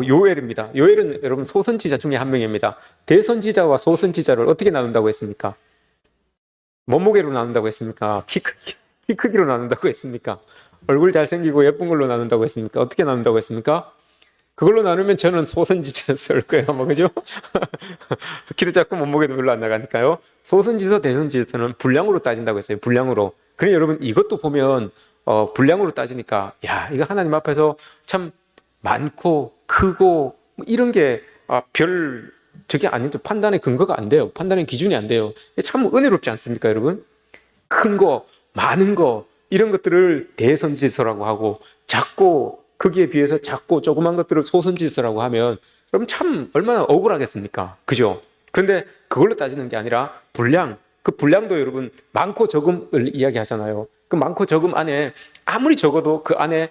요엘입니다. 요엘은 여러분 소선지자 중에 한 명입니다. 대선지자와 소선지자를 어떻게 나눈다고 했습니까? 몸무게로 나눈다고 했습니까? 키 크기로 나눈다고 했습니까? 얼굴 잘생기고 예쁜 걸로 나눈다고 했습니까? 어떻게 나눈다고 했습니까? 그걸로 나누면 저는 소선지자였을 거예요, 아마, 그죠? 키도 작고 몸무게도 별로 안 나가니까요. 소선지자, 대선지자는 분량으로 따진다고 했어요, 분량으로. 그러니 여러분, 이것도 보면, 분량으로 따지니까, 야, 이거 하나님 앞에서 참 많고, 크고, 이런 게, 저게 아닌데 판단의 근거가 안 돼요. 판단의 기준이 안 돼요. 참 은혜롭지 않습니까, 여러분? 큰 거, 많은 거, 이런 것들을 대선지서라고 하고, 작고, 거기에 비해서 작고 조그만 것들을 소선지서라고 하면 여러분 참 얼마나 억울하겠습니까? 그죠? 그런데 그걸로 따지는 게 아니라 분량, 그 분량도 여러분 많고 적음을 이야기하잖아요. 그 많고 적음 안에 아무리 적어도 그 안에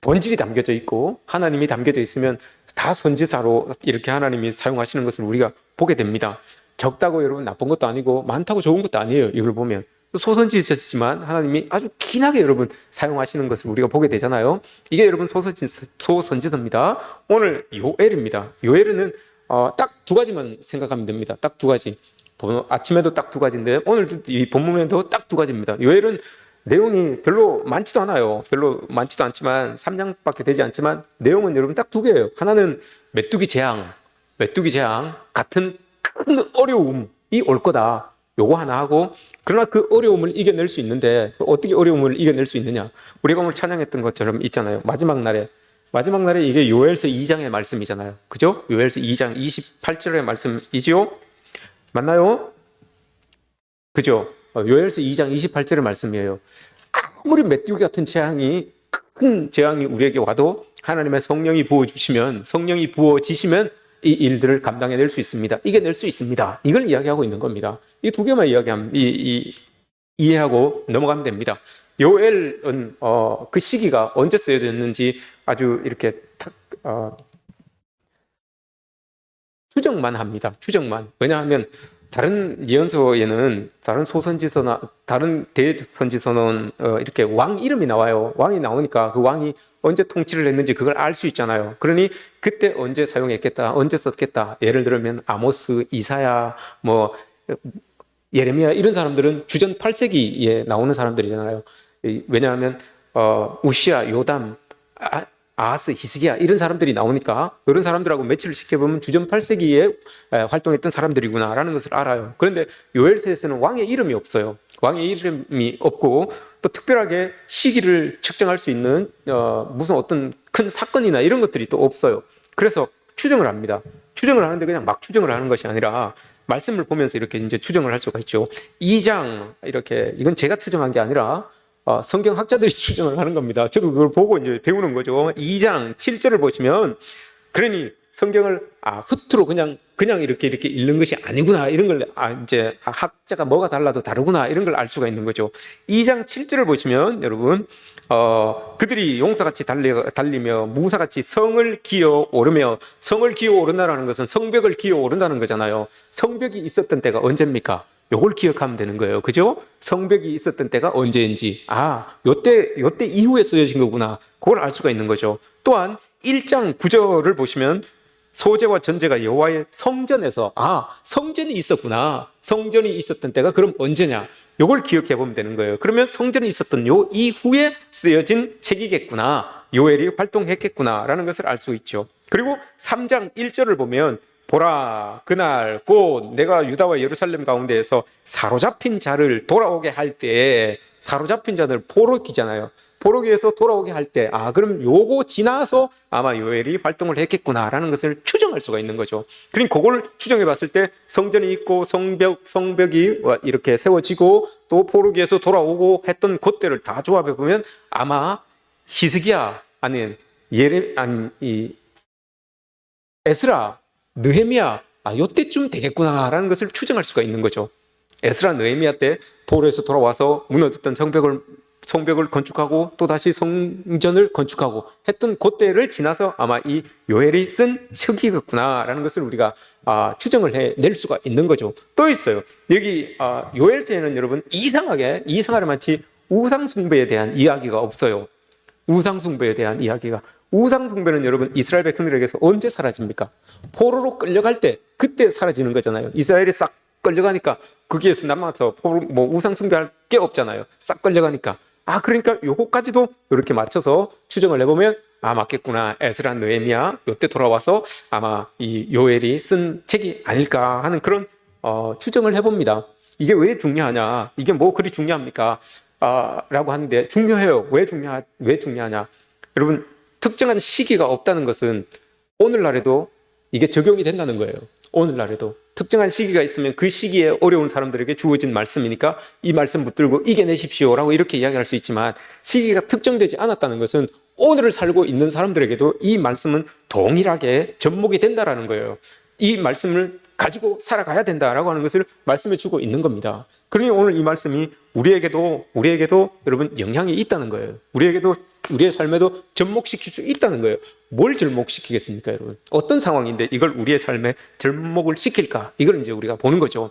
본질이 담겨져 있고 하나님이 담겨져 있으면 다 선지자로 이렇게 하나님이 사용하시는 것을 우리가 보게 됩니다. 적다고 여러분 나쁜 것도 아니고 많다고 좋은 것도 아니에요. 이걸 보면. 소선지자지만 하나님이 아주 긴하게 여러분 사용하시는 것을 우리가 보게 되잖아요. 이게 여러분 소선지서입니다. 오늘 요엘입니다. 요엘은 딱 두 가지만 생각하면 됩니다. 딱 두 가지. 아침에도 딱 두 가지인데 오늘도 이 본문에도 딱 두 가지입니다. 요엘은 내용이 별로 많지도 않아요. 별로 많지도 않지만 3장밖에 되지 않지만 내용은 여러분 딱 두 개예요. 하나는 메뚜기 재앙 같은 큰 어려움이 올 거다. 요거 하나 하고, 그러나 그 어려움을 이겨낼 수 있는데 어떻게 어려움을 이겨낼 수 있느냐? 우리가 오늘 찬양했던 것처럼 있잖아요. 마지막 날에 이게 요엘서 2장의 말씀이잖아요. 그죠? 요엘서 2장 28절의 말씀이죠? 맞나요? 그죠? 요엘서 2장 28절의 말씀이에요. 아무리 메뚜기 같은 큰 재앙이 우리에게 와도 하나님의 성령이 부어지시면 이 일들을 감당해낼 수 있습니다. 이겨낼 수 있습니다. 이걸 이야기하고 있는 겁니다. 이 두 개만 이해하고 넘어가면 됩니다. 요엘은 그 시기가 언제 쓰여졌는지 아주 이렇게 추정만 합니다. 추정만. 왜냐하면 다른 예언서에는 다른 소선지서나 다른 대선지서는 이렇게 왕 이름이 나와요. 왕이 나오니까 그 왕이 언제 통치를 했는지 그걸 알 수 있잖아요. 그러니 그때 언제 사용했겠다, 언제 썼겠다. 예를 들면 아모스, 이사야, 예레미야 이런 사람들은 주전 8세기에 나오는 사람들이잖아요. 왜냐하면 우시야, 요담, 아하스, 히스기야 이런 사람들이 나오니까 이런 사람들하고 매치를 시켜보면 주전 8세기에 활동했던 사람들이구나 라는 것을 알아요. 그런데 요엘서에서는 왕의 이름이 없어요. 왕의 이름이 없고 또 특별하게 시기를 측정할 수 있는 무슨 어떤 큰 사건이나 이런 것들이 또 없어요. 그래서 추정을 합니다. 추정을 하는데 그냥 막 추정을 하는 것이 아니라 말씀을 보면서 이렇게 이제 추정을 할 수가 있죠. 2장 이렇게 이건 제가 추정한 게 아니라 성경학자들이 추정을 하는 겁니다. 저도 그걸 보고 이제 배우는 거죠. 2장 7절을 보시면 그러니 성경을 흐트로 그냥 이렇게 읽는 것이 아니구나 이런 걸 이제 학자가 뭐가 달라도 다르구나 이런 걸 알 수가 있는 거죠. 2장 7절을 보시면 여러분 그들이 용사같이 달리며 무사같이 성을 기어 오르며 성을 기어 오른다는 것은 성벽을 기어 오른다는 거잖아요. 성벽이 있었던 때가 언제입니까? 요걸 기억하면 되는 거예요. 그죠? 성벽이 있었던 때가 언제인지. 요때 이후에 쓰여진 거구나. 그걸 알 수가 있는 거죠. 또한 1장 9절을 보시면 소재와 전제가 여호와의 성전에서 성전이 있었구나. 성전이 있었던 때가 그럼 언제냐? 요걸 기억해 보면 되는 거예요. 그러면 성전이 있었던 요 이후에 쓰여진 책이겠구나. 요엘이 활동했겠구나라는 것을 알 수 있죠. 그리고 3장 1절을 보면 보라 그날 곧 내가 유다와 예루살렘 가운데에서 사로잡힌 자를 돌아오게 할 때 사로잡힌 자들 포로기잖아요. 포로기에서 돌아오게 할 때 그럼 요거 지나서 아마 요엘이 활동을 했겠구나라는 것을 추정할 수가 있는 거죠. 그러니까 그걸 추정해 봤을 때 성전이 있고 성벽이 이렇게 세워지고 또 포로기에서 돌아오고 했던 그때를 다 조합해 보면 아마 히스기야 아닌 에스라 느헤미야 요때쯤 되겠구나라는 것을 추정할 수가 있는 거죠. 에스라 느헤미야 때 포로에서 돌아와서 무너졌던 성벽을 건축하고 또 다시 성전을 건축하고 했던 그때를 지나서 아마 이 요엘이 쓴 책이겠구나라는 것을 우리가 추정을 해낼 수가 있는 거죠. 또 있어요. 여기 요엘서에는 여러분 이상하게 마치 우상 숭배에 대한 이야기가 없어요. 우상숭배에 대한 이야기가. 우상숭배는 여러분 이스라엘 백성들에게서 언제 사라집니까? 포로로 끌려갈 때 그때 사라지는 거잖아요. 이스라엘이 싹 끌려가니까 거기에서 남아서 우상숭배할 게 없잖아요. 싹 끌려가니까. 그러니까 요거까지도 이렇게 맞춰서 추정을 해보면 맞겠구나. 에스라, 느헤미야 요때 돌아와서 아마 이 요엘이 쓴 책이 아닐까 하는 그런 추정을 해봅니다. 이게 왜 중요하냐? 이게 뭐 그리 중요합니까? 라고 하는데 중요해요. 왜 중요하냐? 여러분, 특정한 시기가 없다는 것은 오늘날에도 이게 적용이 된다는 거예요. 오늘날에도 특정한 시기가 있으면 그 시기에 어려운 사람들에게 주어진 말씀이니까 이 말씀 붙들고 이겨내십시오라고 이렇게 이야기할 수 있지만, 시기가 특정되지 않았다는 것은 오늘을 살고 있는 사람들에게도 이 말씀은 동일하게 접목이 된다라는 거예요. 이 말씀을 가지고 살아가야 된다라고 하는 것을 말씀해 주고 있는 겁니다. 그러니 오늘 이 말씀이 우리에게도 여러분 영향이 있다는 거예요. 우리의 삶에도 접목시킬 수 있다는 거예요. 뭘 접목시키겠습니까, 여러분? 어떤 상황인데 이걸 우리의 삶에 접목을 시킬까? 이걸 이제 우리가 보는 거죠.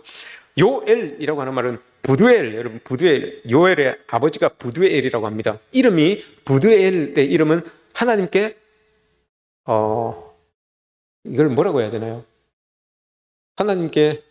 요엘이라고 하는 말은 부두엘, 여러분, 부두엘, 요엘의 아버지가 부두엘이라고 합니다. 이름이, 부두엘의 이름은 하나님께 이걸 뭐라고 해야 되나요? 하나님께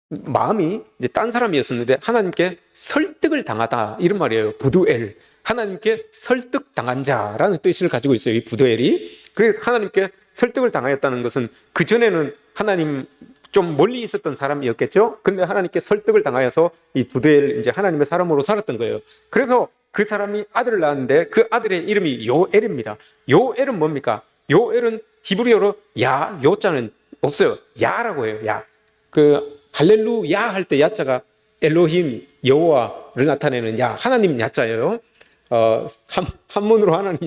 마음이 이제 딴 사람이었었는데 하나님께 설득을 당하다, 이런 말이에요. 부두엘, 하나님께 설득당한 자라는 뜻을 가지고 있어요, 이 부두엘이. 그래서 하나님께 설득을 당하였다는 것은 그전에는 하나님 좀 멀리 있었던 사람이었겠죠. 근데 하나님께 설득을 당하여서 이 부두엘, 이제 하나님의 사람으로 살았던 거예요. 그래서 그 사람이 아들을 낳았는데 그 아들의 이름이 요엘입니다. 요엘은 뭡니까? 요엘은 히브리어로 요자는 없어요. 야라고 해요. 야. 그 할렐루야 할 때 야자가 엘로힘, 여호와를 나타내는 야, 하나님 야자예요. 한문으로 하나님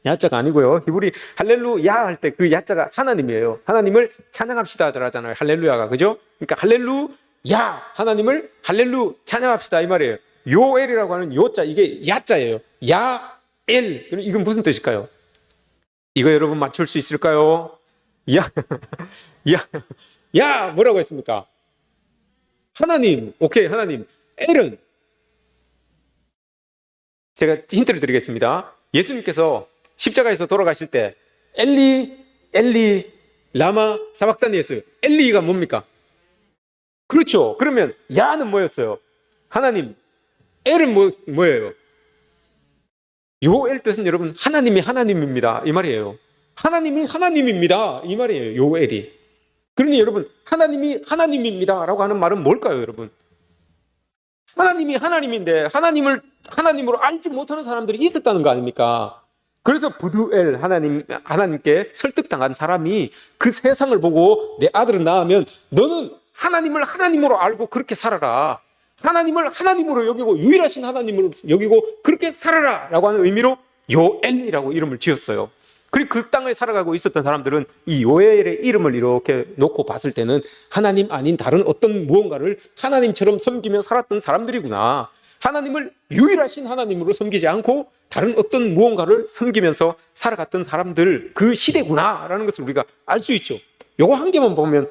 야자가 아니고요. 히브리 할렐루야 할 때 그 야자가 하나님이에요. 하나님을 찬양합시다 하잖아요. 할렐루야가, 그죠? 그러니까 할렐루야, 하나님을 할렐루 찬양합시다, 이 말이에요. 요엘이라고 하는 요자, 이게 야자예요. 야엘, 이건 무슨 뜻일까요? 이거 여러분 맞출 수 있을까요? 뭐라고 했습니까? 하나님. 오케이, 하나님. 엘은, 제가 힌트를 드리겠습니다. 예수님께서 십자가에서 돌아가실 때 엘리 라마 사박다니 했어요. 엘리가 뭡니까? 그렇죠. 그러면 야는 뭐였어요? 하나님. 엘은 뭐예요? 요엘 뜻은 여러분 하나님이 하나님입니다, 이 말이에요. 하나님이 하나님입니다, 이 말이에요, 요엘이. 그러니 여러분, 하나님이 하나님입니다 라고 하는 말은 뭘까요, 여러분? 하나님이 하나님인데 하나님을 하나님으로 알지 못하는 사람들이 있었다는 거 아닙니까? 그래서 부두엘, 하나님께 설득당한 사람이 그 세상을 보고 내 아들을 낳으면 너는 하나님을 하나님으로 알고 그렇게 살아라, 하나님을 하나님으로 여기고 유일하신 하나님으로 여기고 그렇게 살아라 라고 하는 의미로 요엘이라고 이름을 지었어요. 그리고 그 땅을 살아가고 있었던 사람들은 이 요엘의 이름을 이렇게 놓고 봤을 때는 하나님 아닌 다른 어떤 무언가를 하나님처럼 섬기며 살았던 사람들이구나, 하나님을 유일하신 하나님으로 섬기지 않고 다른 어떤 무언가를 섬기면서 살아갔던 사람들, 그 시대구나 라는 것을 우리가 알 수 있죠. 요거 한 개만 보면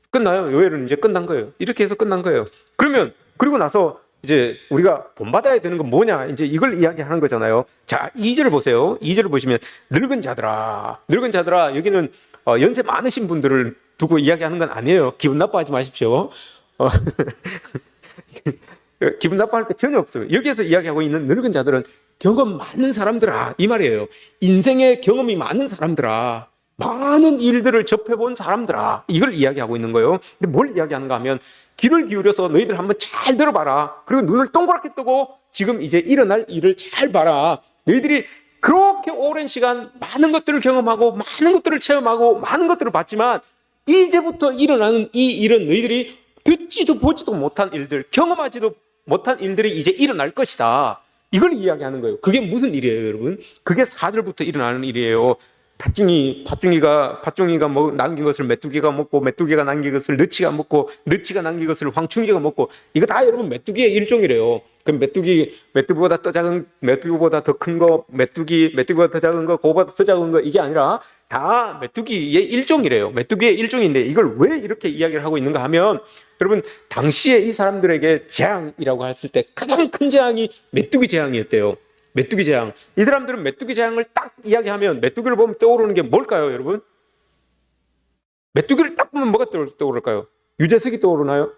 끝나요. 요엘은 이제 끝난 거예요. 이렇게 해서 끝난 거예요. 그리고 나서 이제 우리가 본받아야 되는 건 뭐냐, 이제 이걸 이야기하는 거잖아요. 자, 2절을 보세요. 2절을 보시면 늙은 자들아, 여기는 연세 많으신 분들을 두고 이야기하는 건 아니에요. 기분 나빠하지 마십시오. 기분 나빠할 게 전혀 없어요. 여기에서 이야기하고 있는 늙은 자들은 경험 많은 사람들아, 이 말이에요. 인생의 경험이 많은 사람들아, 많은 일들을 접해본 사람들아, 이걸 이야기하고 있는 거예요. 근데 뭘 이야기하는가 하면, 귀를 기울여서 너희들 한번 잘 들어봐라. 그리고 눈을 동그랗게 뜨고 지금 이제 일어날 일을 잘 봐라. 너희들이 그렇게 오랜 시간 많은 것들을 경험하고 많은 것들을 체험하고 많은 것들을 봤지만 이제부터 일어나는 이 일은 너희들이 듣지도 보지도 못한 일들, 경험하지도 못한 일들이 이제 일어날 것이다. 이걸 이야기하는 거예요. 그게 무슨 일이에요, 여러분? 그게 4절부터 일어나는 일이에요. 팥종이가 남긴 것을 메뚜기가 먹고, 메뚜기가 남긴 것을 너치가 먹고, 너치가 남긴 것을 황충이가 먹고, 이거 다 여러분 메뚜기의 일종이래요. 그럼 메뚜기보다 더 작은, 메뚜기보다 더 큰 거, 메뚜기보다 더 작은 거, 그거보다 더 작은 거, 이게 아니라 다 메뚜기의 일종이래요. 메뚜기의 일종인데 이걸 왜 이렇게 이야기를 하고 있는가 하면, 여러분, 당시에 이 사람들에게 재앙이라고 했을 때 가장 큰 재앙이 메뚜기 재앙이었대요. 메뚜기 재앙. 이 사람들은 메뚜기 재앙을 딱 이야기하면 메뚜기를 보면 떠오르는 게 뭘까요, 여러분? 메뚜기를 딱 보면 뭐가 떠오를까요? 유재석이 떠오르나요?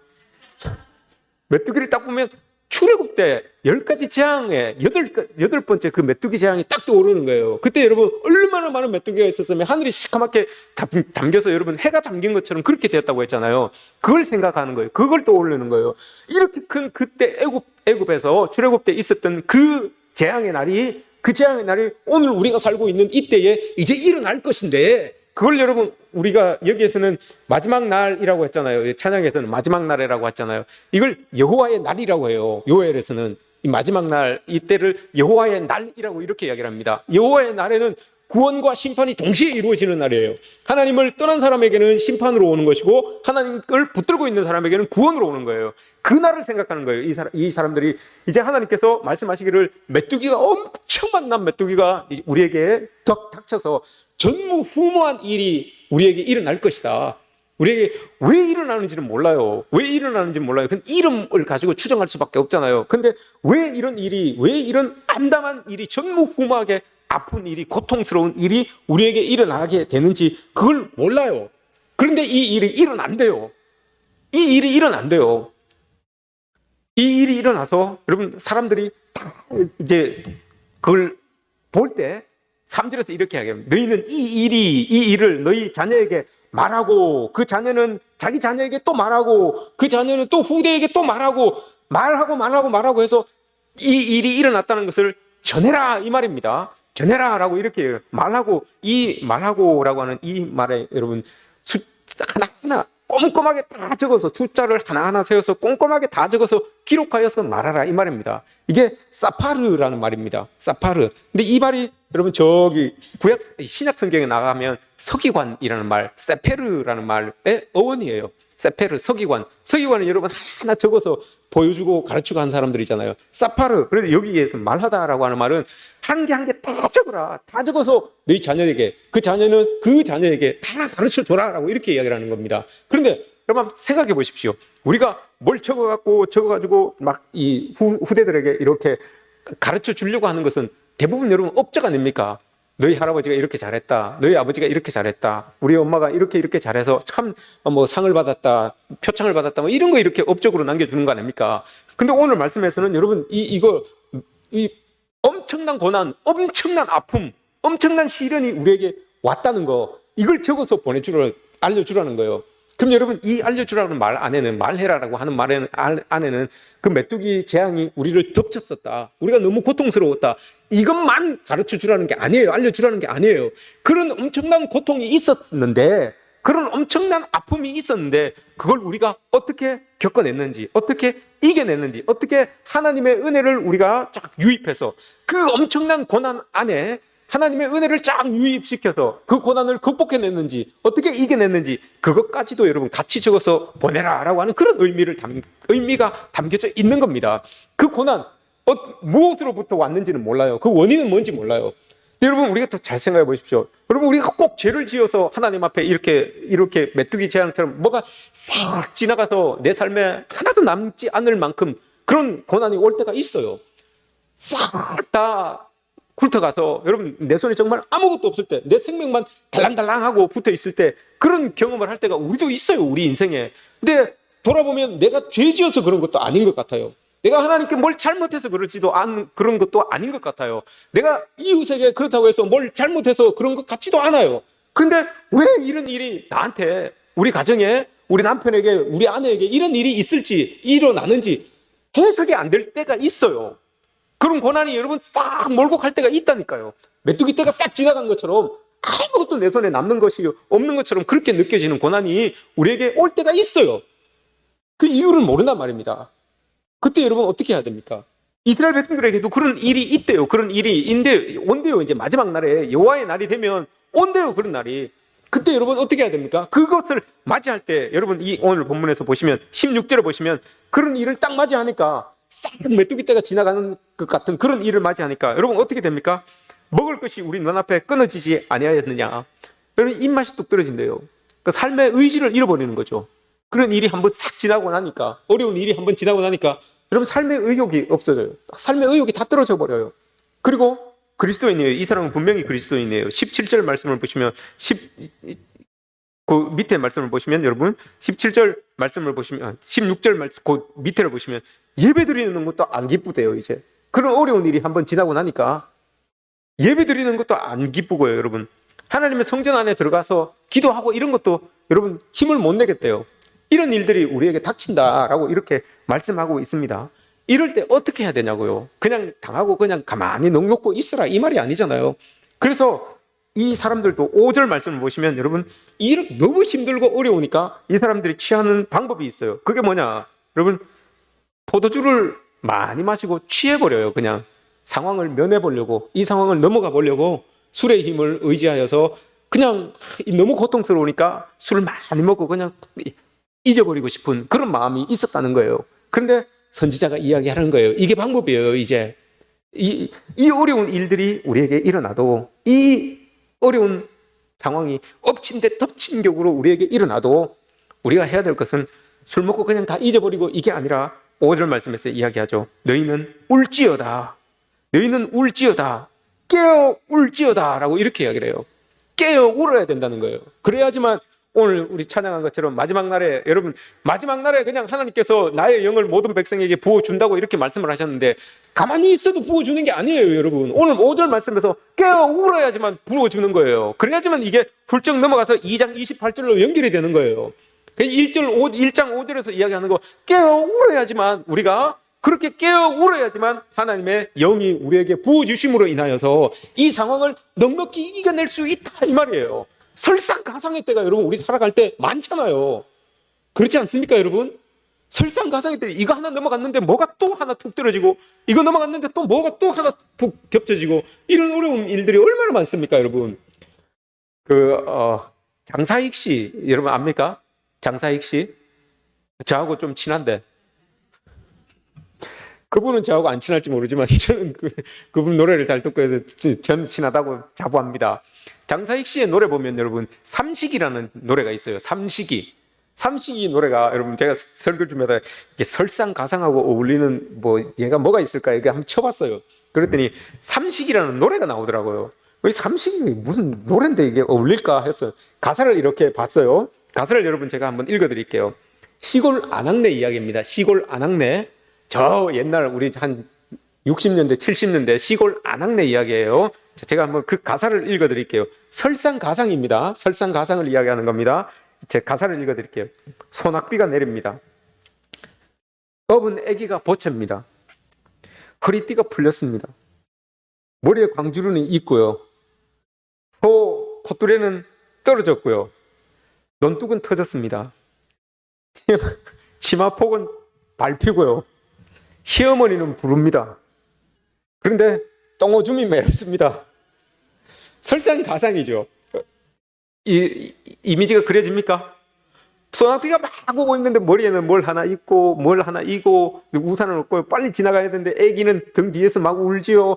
메뚜기를 딱 보면 출애굽 때 10가지 재앙에 8번째 그 메뚜기 재앙이 딱 떠오르는 거예요. 그때 여러분 얼마나 많은 메뚜기가 있었으면 하늘이 시커멓게 담겨서 여러분 해가 잠긴 것처럼 그렇게 되었다고 했잖아요. 그걸 생각하는 거예요. 그걸 떠올리는 거예요. 이렇게 큰 그때 애굽에서 출애굽 때 있었던 그 재앙의 날이 오늘 우리가 살고 있는 이때에 이제 일어날 것인데, 그걸 여러분 우리가 여기에서는 마지막 날이라고 했잖아요. 찬양에서는 마지막 날이라고 했잖아요. 이걸 여호와의 날이라고 해요. 요엘에서는 이 마지막 날 이때를 여호와의 날이라고 이렇게 이야기를 합니다. 여호와의 날에는 구원과 심판이 동시에 이루어지는 날이에요. 하나님을 떠난 사람에게는 심판으로 오는 것이고 하나님을 붙들고 있는 사람에게는 구원으로 오는 거예요. 그 날을 생각하는 거예요. 이 사람들이 이제 하나님께서 말씀하시기를 메뚜기가 엄청 만난 메뚜기가 우리에게 닥쳐서 전무후무한 일이 우리에게 일어날 것이다. 우리에게 왜 일어나는지는 몰라요. 그 이름을 가지고 추정할 수밖에 없잖아요. 근데 왜 이런 암담한 일이, 전무후무하게 아픈 일이, 고통스러운 일이 우리에게 일어나게 되는지 그걸 몰라요. 그런데 이 일이 일어난대요. 이 일이 일어나서 여러분 사람들이 다 이제 그걸 볼 때 3절에서 이렇게 이야기합니다. 너희는 이 일을 너희 자녀에게 말하고, 그 자녀는 자기 자녀에게 또 말하고, 그 자녀는 또 후대에게 또 말하고 해서 이 일이 일어났다는 것을 전해라, 이 말입니다. 전해라라고 이렇게 말하고라고 하는 이 말에 여러분 숫자 하나하나 꼼꼼하게 다 적어서, 숫자를 하나하나 세워서 꼼꼼하게 다 적어서 기록하여서 말하라, 이 말입니다. 이게 사파르라는 말입니다. 사파르. 근데 이 말이 여러분 저기 신약 성경에 나가면 서기관이라는 말, 세페르라는 말의 어원이에요. 세페르, 서기관은 여러분 하나 적어서 보여주고 가르치고 한 사람들이잖아요. 사파르. 그래서 여기에서 말하다라고 하는 말은 한 개 한 개 다 적어라. 다 적어서 너희 자녀에게, 그 자녀는 그 자녀에게 다 가르쳐 줘라라고 이렇게 이야기를 하는 겁니다. 그런데 여러분 생각해 보십시오. 우리가 뭘 적어가지고 막 이 후대들에게 이렇게 가르쳐 주려고 하는 것은 대부분 여러분 업적 아닙니까? 너희 할아버지가 이렇게 잘했다, 너희 아버지가 이렇게 잘했다, 우리 엄마가 이렇게 잘해서 참 뭐 상을 받았다, 표창을 받았다, 뭐 이런 거 이렇게 업적으로 남겨주는 거 아닙니까? 근데 오늘 말씀에서는 여러분 이 엄청난 고난, 엄청난 아픔, 엄청난 시련이 우리에게 왔다는 거, 이걸 적어서 알려주라는 거예요. 그럼 여러분 이 알려주라는 말 안에는, 말해라라고 하는 말 안에는 그 메뚜기 재앙이 우리를 덮쳤었다, 우리가 너무 고통스러웠다, 이것만 가르쳐주라는 게 아니에요. 알려주라는 게 아니에요. 그런 엄청난 고통이 있었는데, 그런 엄청난 아픔이 있었는데 그걸 우리가 어떻게 겪어냈는지, 어떻게 이겨냈는지, 어떻게 하나님의 은혜를 우리가 쫙 유입해서 그 엄청난 고난 안에 하나님의 은혜를 쫙 유입시켜서 그 고난을 극복해냈는지, 어떻게 이겨냈는지, 그것까지도 여러분 같이 적어서 보내라라고 하는 그런 의미가 담겨져 있는 겁니다. 그 고난 무엇으로부터 왔는지는 몰라요. 그 원인은 뭔지 몰라요. 여러분 우리가 또 잘 생각해 보십시오. 여러분 우리가 꼭 죄를 지어서 하나님 앞에 이렇게 메뚜기 재앙처럼 뭐가 싹 지나가서 내 삶에 하나도 남지 않을 만큼 그런 고난이 올 때가 있어요. 싹 다 훑어가서 여러분 내 손에 정말 아무것도 없을 때, 내 생명만 달랑달랑하고 붙어 있을 때 그런 경험을 할 때가 우리도 있어요, 우리 인생에. 근데 돌아보면 내가 죄 지어서 그런 것도 아닌 것 같아요. 내가 하나님께 뭘 잘못해서 그런 것도 아닌 것 같아요. 내가 이웃에게 그렇다고 해서 뭘 잘못해서 그런 것 같지도 않아요. 그런데 왜 이런 일이 나한테, 우리 가정에, 우리 남편에게, 우리 아내에게 이런 일이 일어나는지 해석이 안 될 때가 있어요. 그런 고난이 여러분 싹 몰고 갈 때가 있다니까요. 메뚜기 떼가 싹 지나간 것처럼 아무것도 내 손에 남는 것이 없는 것처럼 그렇게 느껴지는 고난이 우리에게 올 때가 있어요. 그 이유를 모른단 말입니다. 그때 여러분 어떻게 해야 됩니까? 이스라엘 백성들에게도 그런 일이 있대요. 그런 일이 온대요. 이제 마지막 날에 여호와의 날이 되면 온대요. 그런 날이. 그때 여러분 어떻게 해야 됩니까? 그것을 맞이할 때 여러분 이 오늘 본문에서 보시면 16절에 보시면 그런 일을 딱 맞이하니까 싹 메뚜기 떼가 지나가는 것 같은 그런 일을 맞이하니까 여러분 어떻게 됩니까? 먹을 것이 우리 눈앞에 끊어지지 아니하였느냐. 여러분 입맛이 뚝 떨어진대요. 그 삶의 의지를 잃어버리는 거죠. 그런 일이 한번 싹 지나고 나니까, 어려운 일이 한번 지나고 나니까 여러분 삶의 의욕이 없어져요. 삶의 의욕이 다 떨어져 버려요. 그리고 그리스도인이에요. 이 사람은 분명히 그리스도인이에요. 17절 말씀을 보시면 그 밑에 말씀을 보시면 여러분 17절 말씀을 보시면 16절 그 밑에를 보시면 예배드리는 것도 안 기쁘대요. 이제 그런 어려운 일이 한번 지나고 나니까 예배드리는 것도 안 기쁘고요. 여러분 하나님의 성전 안에 들어가서 기도하고 이런 것도 여러분 힘을 못 내겠대요. 이런 일들이 우리에게 닥친다라고 이렇게 말씀하고 있습니다. 이럴 때 어떻게 해야 되냐고요. 그냥 당하고 그냥 가만히 넋놓고 있으라 이 말이 아니잖아요. 그래서 이 사람들도 5절 말씀을 보시면 여러분 너무 힘들고 어려우니까 이 사람들이 취하는 방법이 있어요. 그게 뭐냐 여러분, 포도주를 많이 마시고 취해버려요. 그냥 상황을 면해보려고, 이 상황을 넘어가 보려고 술의 힘을 의지하여서 그냥 너무 고통스러우니까 술을 많이 먹고 그냥 잊어버리고 싶은 그런 마음이 있었다는 거예요. 그런데 선지자가 이야기하는 거예요. 이게 방법이에요. 이제 이 어려운 일들이 우리에게 일어나도, 이 어려운 상황이 엎친 데 덮친 격으로 우리에게 일어나도 우리가 해야 될 것은 술 먹고 그냥 다 잊어버리고 이게 아니라 5절 말씀에서 이야기하죠. 너희는 울지어다. 너희는 울지어다. 깨어 울지어다 라고 이렇게 이야기를 해요. 깨어 울어야 된다는 거예요. 그래야지만 오늘 우리 찬양한 것처럼 마지막 날에, 여러분 마지막 날에 그냥 하나님께서 나의 영을 모든 백성에게 부어준다고 이렇게 말씀을 하셨는데 가만히 있어도 부어주는 게 아니에요. 여러분 오늘 5절 말씀에서 깨어 울어야지만 부어주는 거예요. 그래야지만 이게 훌쩍 넘어가서 2장 28절로 연결이 되는 거예요. 1장 5절에서 이야기하는 거 깨어 울어야지만, 우리가 그렇게 깨어 울어야지만 하나님의 영이 우리에게 부어주심으로 인하여서 이 상황을 넉넉히 이겨낼 수 있다 이 말이에요. 설상가상의 때가 여러분 우리 살아갈 때 많잖아요. 그렇지 않습니까 여러분? 설상가상의 때 이거 하나 넘어갔는데 뭐가 또 하나 툭 떨어지고, 이거 넘어갔는데 또 뭐가 또 하나 툭 겹쳐지고, 이런 어려운 일들이 얼마나 많습니까 여러분? 장사익 씨 여러분 압니까? 장사익 씨? 저하고 좀 친한데, 그분은 저하고 안 친할지 모르지만 저는 그분 노래를 잘 듣고 해서 저는 친하다고 자부합니다. 장사익 씨의 노래 보면 여러분 삼식이라는 노래가 있어요. 삼식이 노래가 여러분, 제가 설교 중마다 설상가상하고 어울리는 얘가 뭐가 있을까 이게 한번 쳐봤어요. 그랬더니 삼식이라는 노래가 나오더라고요. 이 삼식이 무슨 노래인데 이게 어울릴까 해서 가사를 이렇게 봤어요. 가사를 여러분 제가 한번 읽어드릴게요. 시골 안악내 이야기입니다. 시골 안악내. 저 옛날 우리 한 60년대 70년대 시골 안악내 이야기예요. 제가 한번 그 가사를 읽어드릴게요. 설상가상입니다. 설상가상을 이야기하는 겁니다. 제 가사를 읽어드릴게요. 소낙비가 내립니다. 업은 아기가 보채입니다. 허리띠가 풀렸습니다. 머리에 광주루는 있고요. 소 콧뚜레는 떨어졌고요. 논뚝은 터졌습니다. 치마폭은 밟히고요. 시어머니는 부릅니다. 그런데 똥오줌이 매렵습니다. 설상가상이죠. 이 이미지가 그려집니까? 소낙비가 막 오고 있는데 머리에는 뭘 하나 있고 뭘 하나 이고 우산을 얻고 빨리 지나가야 되는데 애기는 등 뒤에서 막 울지요.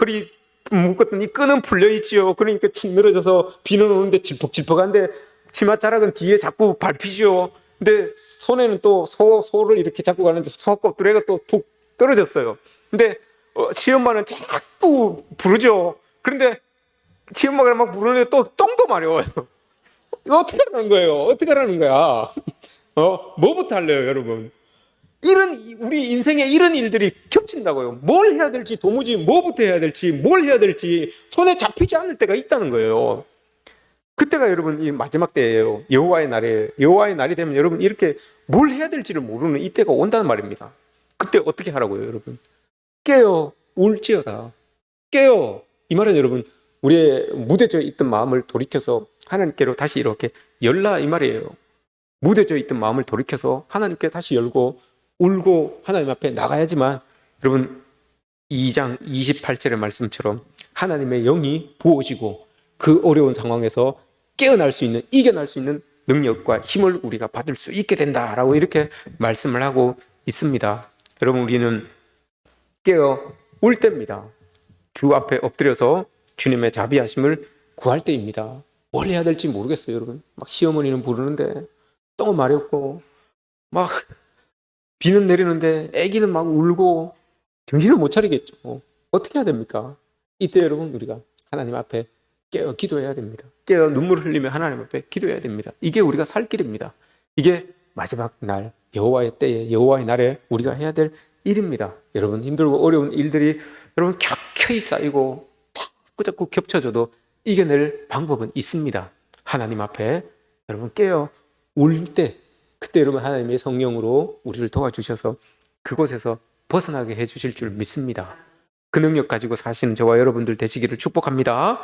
허리 묶었더니 끈은 풀려있지요. 그러니까 툭 늘어져서 비는 오는데 질퍽질퍽한데 치맛자락은 뒤에 자꾸 밟히지요. 근데 손에는 또 소를 이렇게 잡고 가는데 소 껍데기가 또 푹 떨어졌어요. 근데 시엄마는 자꾸 부르죠. 그런데 시엄마가 막 부르는데 또 똥도 마려워요. 어떻게 하라는 거예요? 어떻게 하라는 거야? 뭐부터 할래요, 여러분? 우리 인생에 이런 일들이 겹친다고요. 뭘 해야 될지, 도무지 뭐부터 해야 될지, 뭘 해야 될지 손에 잡히지 않을 때가 있다는 거예요. 그때가 여러분 이 마지막 때예요. 여호와의 날이에요. 여호와의 날이 되면 여러분 이렇게 뭘 해야 될지를 모르는 이때가 온다는 말입니다. 그때 어떻게 하라고요, 여러분? 깨어 울지어다. 깨어. 이 말은 여러분 우리의 무뎌져 있던 마음을 돌이켜서 하나님께로 다시 이렇게 열라 이 말이에요. 무뎌져 있던 마음을 돌이켜서 하나님께 다시 열고 울고 하나님 앞에 나가야지만 여러분 2장 28절의 말씀처럼 하나님의 영이 부어지고 그 어려운 상황에서 깨어날 수 있는, 이겨날 수 있는 능력과 힘을 우리가 받을 수 있게 된다라고 이렇게 말씀을 하고 있습니다. 여러분 우리는 깨어 울 때입니다. 주 앞에 엎드려서 주님의 자비하심을 구할 때입니다. 뭘 해야 될지 모르겠어요, 여러분. 막 시어머니는 부르는데 똥 마렵고 막 비는 내리는데 아기는 막 울고 정신을 못 차리겠죠. 어떻게 해야 됩니까? 이때 여러분 우리가 하나님 앞에 깨어 기도해야 됩니다. 깨어 눈물을 흘리며 하나님 앞에 기도해야 됩니다. 이게 우리가 살 길입니다. 이게 마지막 날 여호와의 때에 여호와의 날에 우리가 해야 될 일입니다. 여러분 힘들고 어려운 일들이 여러분 켜켜이 쌓이고 자꾸 겹쳐져도 이겨낼 방법은 있습니다. 하나님 앞에 여러분 깨어 울 때 그때 여러분 하나님의 성령으로 우리를 도와주셔서 그곳에서 벗어나게 해주실 줄 믿습니다. 그 능력 가지고 사시는 저와 여러분들 되시기를 축복합니다.